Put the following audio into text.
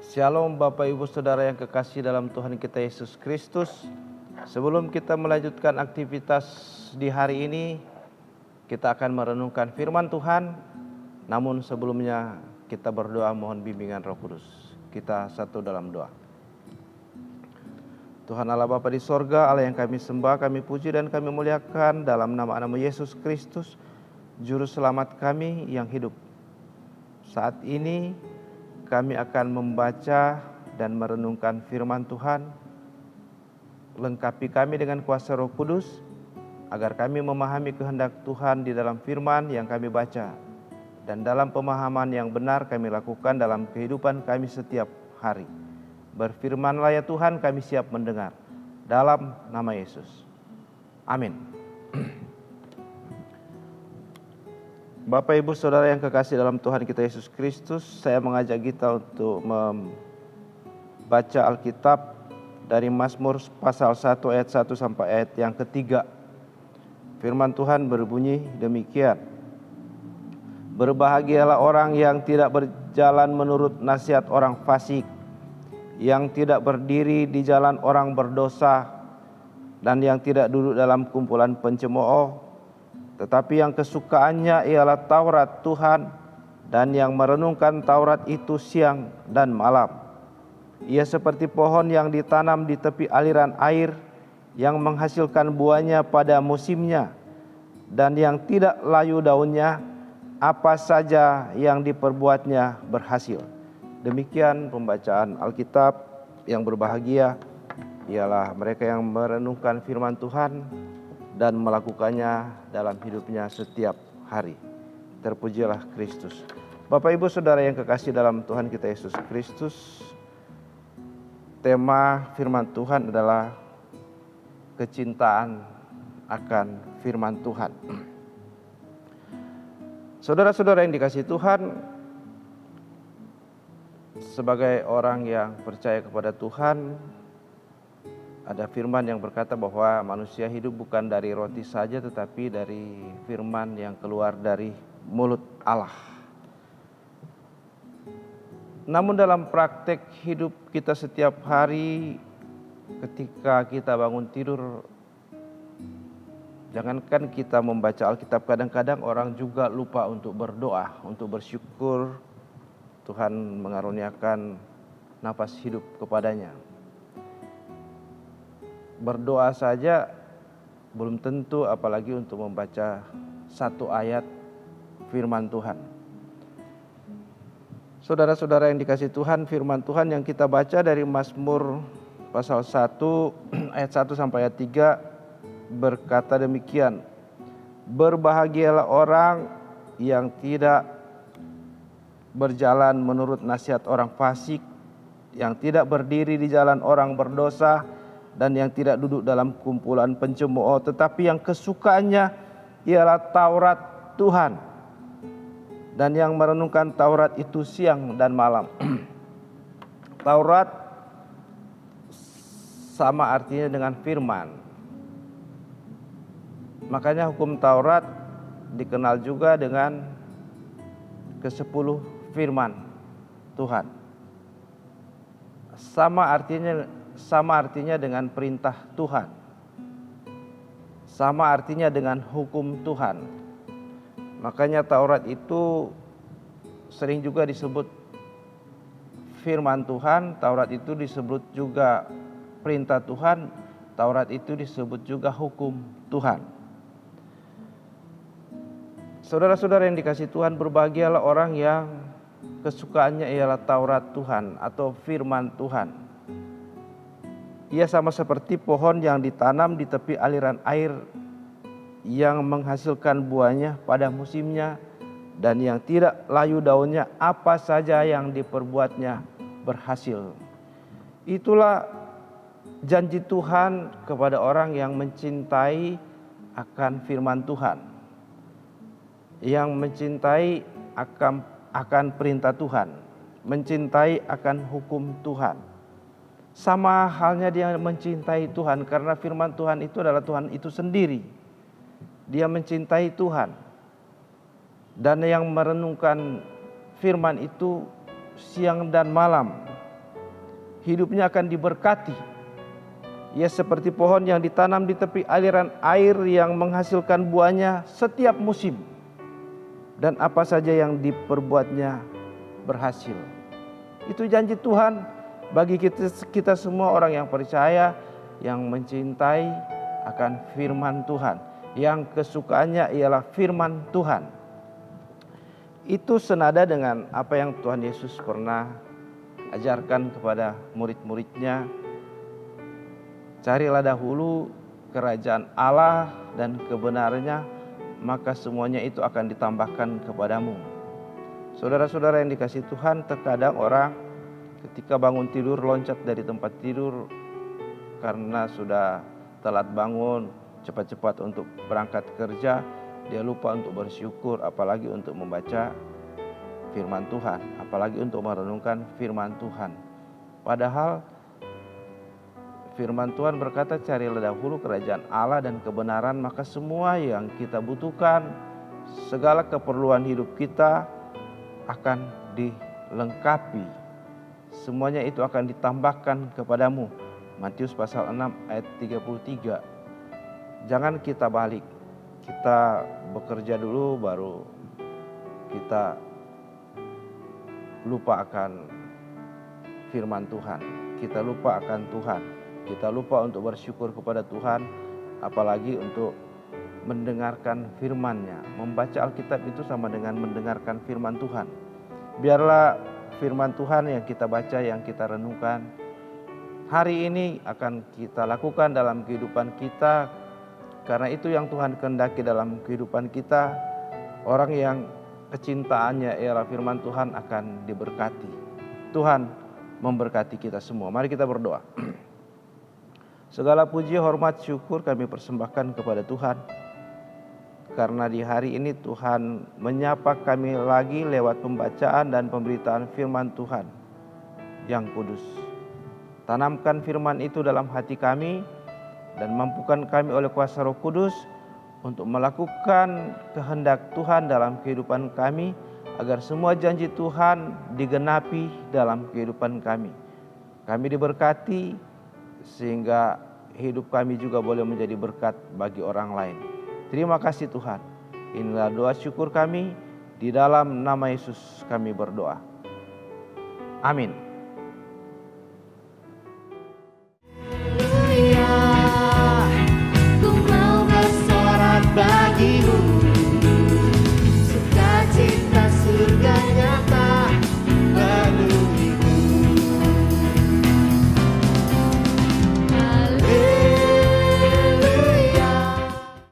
Shalom Bapak Ibu Saudara yang kekasih dalam Tuhan kita Yesus Kristus. Sebelum kita melanjutkan aktivitas di hari ini, kita akan merenungkan firman Tuhan. Namun sebelumnya kita berdoa mohon bimbingan Roh Kudus. Kita satu dalam doa. Tuhan Allah Bapa di sorga, Allah yang kami sembah, kami puji dan kami muliakan dalam nama-Mu Yesus Kristus, Juru Selamat kami yang hidup. Saat ini kami akan membaca dan merenungkan firman Tuhan. Lengkapi kami dengan kuasa Roh Kudus, agar kami memahami kehendak Tuhan di dalam firman yang kami baca. Dan dalam pemahaman yang benar kami lakukan dalam kehidupan kami setiap hari. Berfirmanlah ya Tuhan, kami siap mendengar. Dalam nama Yesus. Amin. Bapak Ibu Saudara yang kekasih dalam Tuhan kita Yesus Kristus, saya mengajak kita untuk membaca Alkitab dari Mazmur pasal 1 ayat 1 sampai ayat yang ketiga. Firman Tuhan berbunyi demikian. Berbahagialah orang yang tidak berjalan menurut nasihat orang fasik, yang tidak berdiri di jalan orang berdosa, dan yang tidak duduk dalam kumpulan pencemooh, tetapi yang kesukaannya ialah Taurat Tuhan, dan yang merenungkan Taurat itu siang dan malam. Ia seperti pohon yang ditanam di tepi aliran air, yang menghasilkan buahnya pada musimnya, dan yang tidak layu daunnya, apa saja yang diperbuatnya berhasil. Demikian pembacaan Alkitab. Yang berbahagia ialah mereka yang merenungkan firman Tuhan dan melakukannya dalam hidupnya setiap hari. Terpujilah Kristus. Bapak Ibu Saudara yang kekasih dalam Tuhan kita Yesus Kristus, tema firman Tuhan adalah kecintaan akan firman Tuhan. Saudara-saudara yang dikasihi Tuhan, sebagai orang yang percaya kepada Tuhan, ada firman yang berkata bahwa manusia hidup bukan dari roti saja, tetapi dari firman yang keluar dari mulut Allah. Namun dalam praktek hidup kita setiap hari, ketika kita bangun tidur, jangankan kita membaca Alkitab, kadang-kadang orang juga lupa untuk berdoa, untuk bersyukur Tuhan mengaruniakan nafas hidup kepadanya. Berdoa saja belum tentu, apalagi untuk membaca satu ayat firman Tuhan. Saudara-saudara yang dikasihi Tuhan, firman Tuhan yang kita baca dari Mazmur pasal 1 ayat 1 sampai ayat 3 berkata demikian. Berbahagialah orang yang tidak berjalan menurut nasihat orang fasik, yang tidak berdiri di jalan orang berdosa, dan yang tidak duduk dalam kumpulan pencemooh, tetapi yang kesukaannya ialah Taurat Tuhan, dan yang merenungkan Taurat itu siang dan malam. Taurat sama artinya dengan firman. Makanya hukum Taurat dikenal juga dengan ke-10 firman Tuhan. Sama artinya dengan perintah Tuhan. Sama artinya dengan hukum Tuhan. Makanya Taurat itu sering juga disebut firman Tuhan, Taurat itu disebut juga perintah Tuhan, Taurat itu disebut juga hukum Tuhan. Saudara-saudara yang dikasihi Tuhan, berbahagialah orang yang kesukaannya ialah Taurat Tuhan atau firman Tuhan. Ia sama seperti pohon yang ditanam di tepi aliran air, yang menghasilkan buahnya pada musimnya, dan yang tidak layu daunnya, apa saja yang diperbuatnya berhasil. Itulah janji Tuhan kepada orang yang mencintai akan firman Tuhan, yang mencintai akan perintah Tuhan, mencintai akan hukum Tuhan. Sama halnya dia mencintai Tuhan, karena firman Tuhan itu adalah Tuhan itu sendiri. Dia mencintai Tuhan, dan yang merenungkan firman itu siang dan malam. hidupnya akan diberkati. Ia seperti pohon yang ditanam di tepi aliran air yang menghasilkan buahnya setiap musim. Dan apa saja yang diperbuatnya berhasil. Itu janji Tuhan bagi kita semua orang yang percaya, yang mencintai akan firman Tuhan, yang kesukaannya ialah firman Tuhan. Itu senada dengan apa yang Tuhan Yesus pernah ajarkan kepada murid-muridnya. Carilah dahulu kerajaan Allah dan kebenarannya, maka semuanya itu akan ditambahkan kepadamu. Saudara-saudara yang dikasihi Tuhan, terkadang orang ketika bangun tidur loncat dari tempat tidur karena sudah telat bangun, cepat-cepat untuk berangkat kerja, dia lupa untuk bersyukur, apalagi untuk membaca firman Tuhan, apalagi untuk merenungkan firman Tuhan. Padahal firman Tuhan berkata, carilah dahulu kerajaan Allah dan kebenaran, maka semua yang kita butuhkan, segala keperluan hidup kita akan dilengkapi. Semuanya itu akan ditambahkan kepadamu. Matius pasal 6 ayat 33. Jangan kita balik. Kita bekerja dulu baru kita lupa akan firman Tuhan. Kita lupa akan Tuhan. Kita lupa untuk bersyukur kepada Tuhan, apalagi untuk mendengarkan firman-Nya. Membaca Alkitab itu sama dengan mendengarkan firman Tuhan. Biarlah firman Tuhan yang kita baca, yang kita renungkan hari ini akan kita lakukan dalam kehidupan kita. Karena itu yang Tuhan kehendaki dalam kehidupan kita. Orang yang kecintaannya ialah firman Tuhan akan diberkati. Tuhan memberkati kita semua. Mari kita berdoa. Segala puji, hormat, syukur kami persembahkan kepada Tuhan. Karena di hari ini Tuhan menyapa kami lagi lewat pembacaan dan pemberitaan firman Tuhan yang kudus. Tanamkan firman itu dalam hati kami dan mampukan kami oleh kuasa Roh Kudus untuk melakukan kehendak Tuhan dalam kehidupan kami, agar semua janji Tuhan digenapi dalam kehidupan kami. Kami diberkati sehingga hidup kami juga boleh menjadi berkat bagi orang lain. Terima kasih Tuhan. Inilah doa syukur kami, di dalam nama Yesus kami berdoa. Amin.